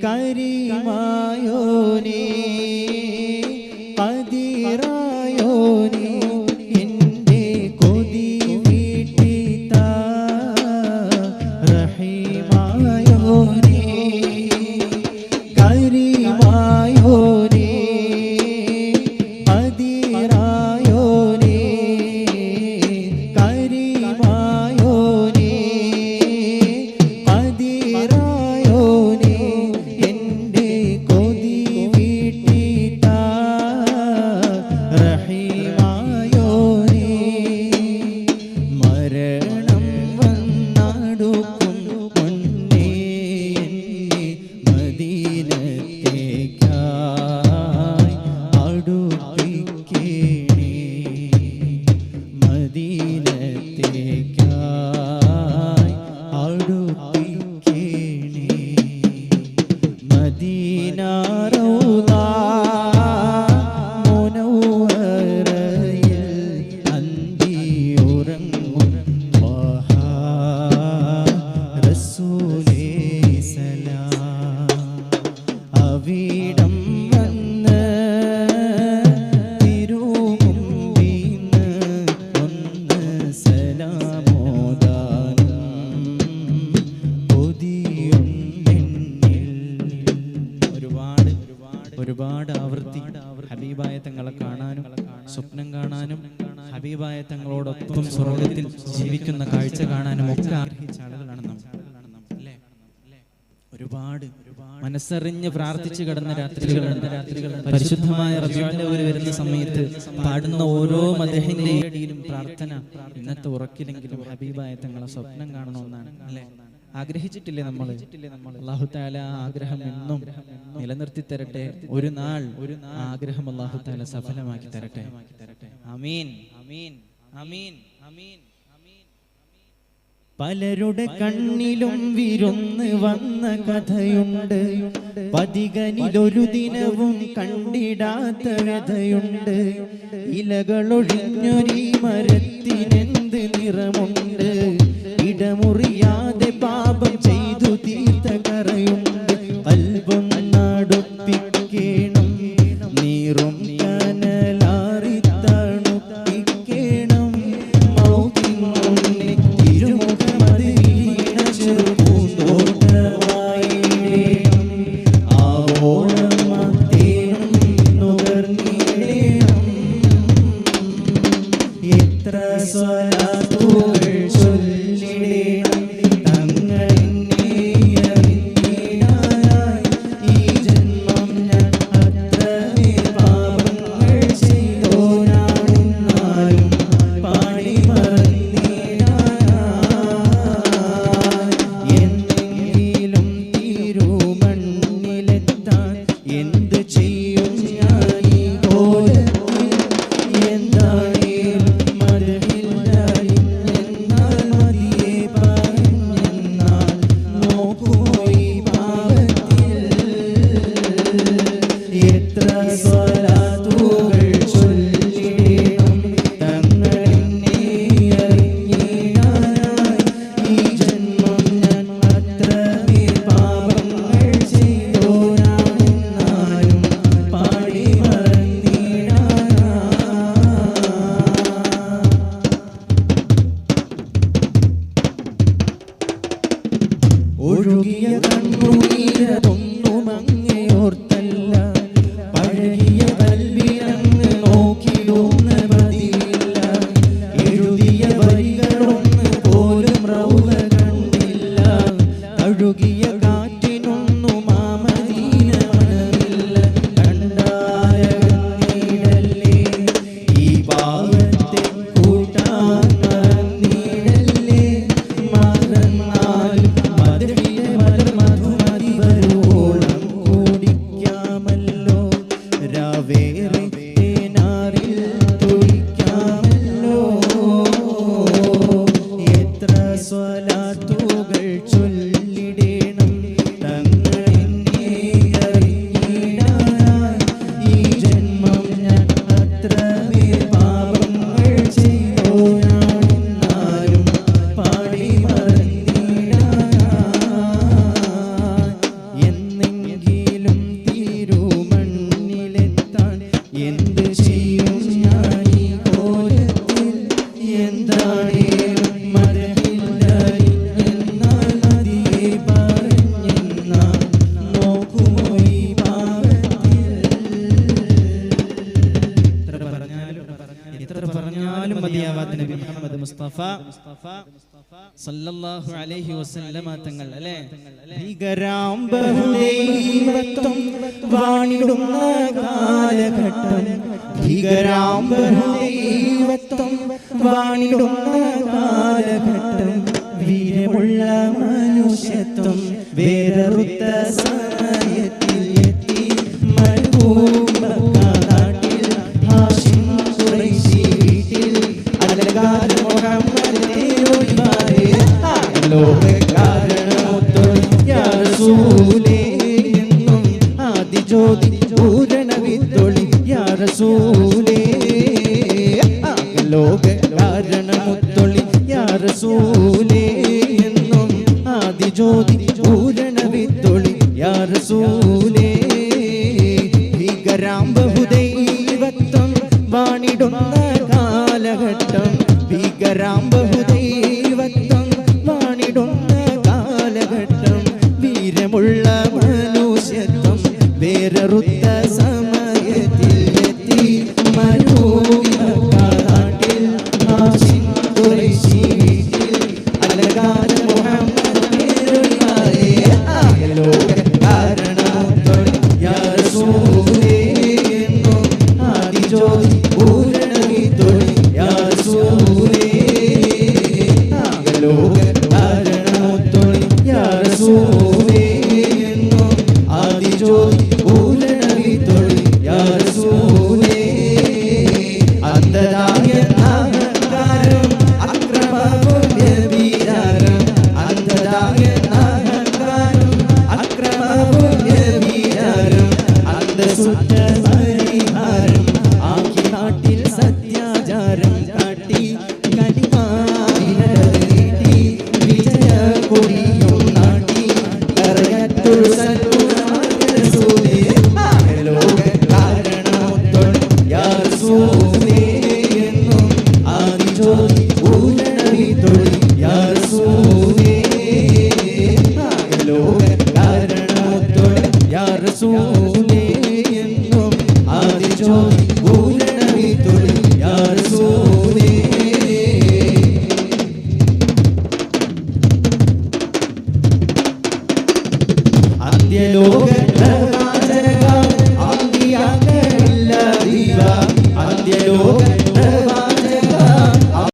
കരീമായോനേ ഖദീറായോനേ എൻ്റെ കൊതി വീട്ടിത്താ റഹീമായോനേ കരീമായോനേ ഖദീറായോനേ കരീമായോനേ ഖദീറായോനേ എൻ്റെ കൊതി വീട്ടിത്താ റഹീമായോനേ മരണം വന്നടുക്കും മുന്നേ എന്നെ മദീനത്തേക്കായി അടുപ്പിക്കണേ മദീനത്തേക്കായി അടുപ്പിക്കണേ മദീന റൗള മുനവ്വറയിൽ അന്തിയുറങ്ങും ത്വഹ റസൂലേ സലാം അവിടം വന്ന് തിരുമുമ്പിന്ന് ഒന്ന് സലാമോദാനും കൊതിയുണ്ടെന്നിൽ. ഒരുപാട് ആവർത്തി ഹബീബായ തങ്ങളെ കാണാനും സ്വപ്നം കാണാനും ഹബീബായ തങ്ങളോടൊപ്പം സ്വർഗത്തിൽ ജീവിക്കുന്ന കാഴ്ച കാണാനും ഒക്കെ ആഗ്രഹിച്ച ആളുകളാണ് നമ്മൾ. ഒരുപാട് മനസ്സറിഞ്ഞ് പ്രാർത്ഥിച്ചു കിടന്ന രാത്രികളുണ്ട്. പരിശുദ്ധമായ റബീഉൽ അവ്വൽ വരുന്ന സമയത്ത് പാടുന്ന ഓരോ മദ്ഹിന്റെ ഇടയിലും പ്രാർത്ഥന ഇന്നത്തെ ഉറക്കിലെങ്കിലും ഹബീബായ തങ്ങളെ സ്വപ്നം കാണണമെന്നാണ് അല്ലേ? ആഗ്രഹിച്ചിട്ടില്ലേ നമ്മൾ? അല്ലാഹു തആല ആഗ്രഹം എന്നും നിലനിർത്തി തരട്ടെ. ഒരു നാൾ ആഗ്രഹം അല്ലാഹു തആല സഫലമാക്കി തരട്ടെ. ആമീൻ ആമീൻ ആമീൻ ആമീൻ. പലരുടെ കണ്ണിലും വിരുന്ന് വന്ന കഥയുണ്ട്, പതികനിലൊരു ദിനവും കണ്ടിടാത്ത വ്യഥയുണ്ട്. ഇലകളൊഴിഞ്ഞൊരീ മരത്തിനെന്ത് നിറമുണ്ട്, ഇടമുറിയാതെ പാപം ചെയ്തു തീർത്ത കറയുണ്ട്. കൽബും നടുപ്പിക്കണം, നീറും കനലാറി തണുപ്പിക്കണം. മൗത്തിൻ മുന്നിൽ തിരുമുഖമത് വീണ ചെറുപൂന്തോട്ടമായിടേണം. ആവോളം മത്തേണം നുകർന്നിടേണം. എത്ര സ്വലാത്തുകൾ ചൊല്ലിടേണം തങ്ങളെന്നെ അറിഞ്ഞിടാനായി. ഈ ജന്മം ഞാൻ അത്രമേ പാപങ്ങൾ ചെയ്തോനാണെന്നാലും പാടി മറന്നിടാനായി. എന്നെങ്കിലും തിരുമണ്ണിലെത്താൻ എന്ത് ചെയ്യും ഞാൻ ഈ കോലത്തിൽ? എന്താണേലും മദഹില്ലായിരുന്നെന്നാൽ മതിയെ പറഞ്ഞെന്നാൽ നോക്കുപോയി പാപത്തിൽ. എത്ര സ്വലാത്തുകൾ ചൊല്ലിടേണം തങ്ങളെന്നെ അറിഞ്ഞിടാനായി. ഈ ജന്മം ഞാൻ അത്രമേ പാപങ്ങൾ ചെയ്തോനാണെന്നാലും പാടി മറന്നിടാനായി. ഒഴുകിയ കണ്ണുനീരതൊന്നും അങ്ങയോർത്തല്ല, പഴകിയ കൽവിലങ്ങ് നോക്കിയൊന്ന പതിയില്ല. എഴുതിയ വരികളൊന്ന് പോലും റൗള കണ്ടില്ല, തഴുകിയ കാറ്റിനൊന്നും ആ മദീന മണമില്ല. കണ്ടാലകന്നിടല്ലേ ഈ പാവത്തെ കൂട്ടാൻ മറന്നിടല്ലേ. മറന്നാലും മധുവിലെ മലർ മധുമതി വരുവോ സല്ലല്ലാഹു അലൈഹി വസല്ലമ തങ്ങൾ അല്ലേ ഭീകരാംബഹുദൈവത്വം വാണിടുന്ന കാലഘട്ടം ഭീകരാംബഹുദൈവത്വം വാണിടുന്ന കാലഘട്ടം വീരമുള്ള മനുഷ്യത്വം വേററുത്ത സമയത്തിൽ എത്തി മരുഭൂമിയിൽ ഹാഷിം ഖുറൈശി വീട്ടിൽ അലങ്കാര മുഹമ്മദ് തേരോയിമാരെ ലോകകാരണമൊത്തൊളി യാ റസൂലേ എന്നും ആദിജ്യോതി പൂരണവിത്തൊളി യാ റസൂലേ ലോകകാരണമൊത്തൊളി യാ റസൂലേ എന്നും ആദിജ്യോതി പൂരണവിത്തൊളി യാ റസൂലേ ഭീകരാംബഹുദൈവത്വം വാണിടുന്ന കാലഘട്ടം ഭീകരാംബഹുദൈവത്വം വാണിടുന്ന കാലഘട്ടം വീരമുള്ള മനുഷ്യത്വം വേററുത്ത സമയത്തിൽ എത്തി മരുഭൂമിയിൽ ഹാഷിം ഖുറൈശി വീട്ടിൽ അലങ്കാര മുഹമ്മദ് തേരോയിമാരെ ലോകകാരണമൊത്തൊളി യാ റസൂലേ എന്നും ആദിജ്യോതി പൂരണവിത്തൊളി യാ റസൂലേ ലോകകാരണമൊത്തൊളി യാ റസൂലേ എന്നും ആദിജ്യോതി പൂരണവിത്തൊളി യാ റസൂലേ അന്ധതായ അഹങ്കാരം അക്രമവും വ്യഭിചാരം അന്ധതായ അഹങ്കാരം അക്രമവും വ്യഭിചാരം അന്ധസുറ്റ പരിഹാരം ആക്കി നാട്ടിൽ സത്യാചാരം കാട്ടി കനിമാവിനീട്ടി വിജയ കൊടിയും നാട്ടി കറയത്തൊരു സൽഗുണമാർഗ്ഗസൂലേ ലോകകാരണമൊത്തൊളി യാ റസൂലേ എന്നും ആദിജ്യോതി പൂരണവിത്തൊളി യാ റസൂലേ ലോകകാരണമൊത്തൊളി യാ റസൂലേ എന്നും ആദിജ്യോതി പൂരണവിത്തൊളി യാ റസൂലേ അന്ത്യലോക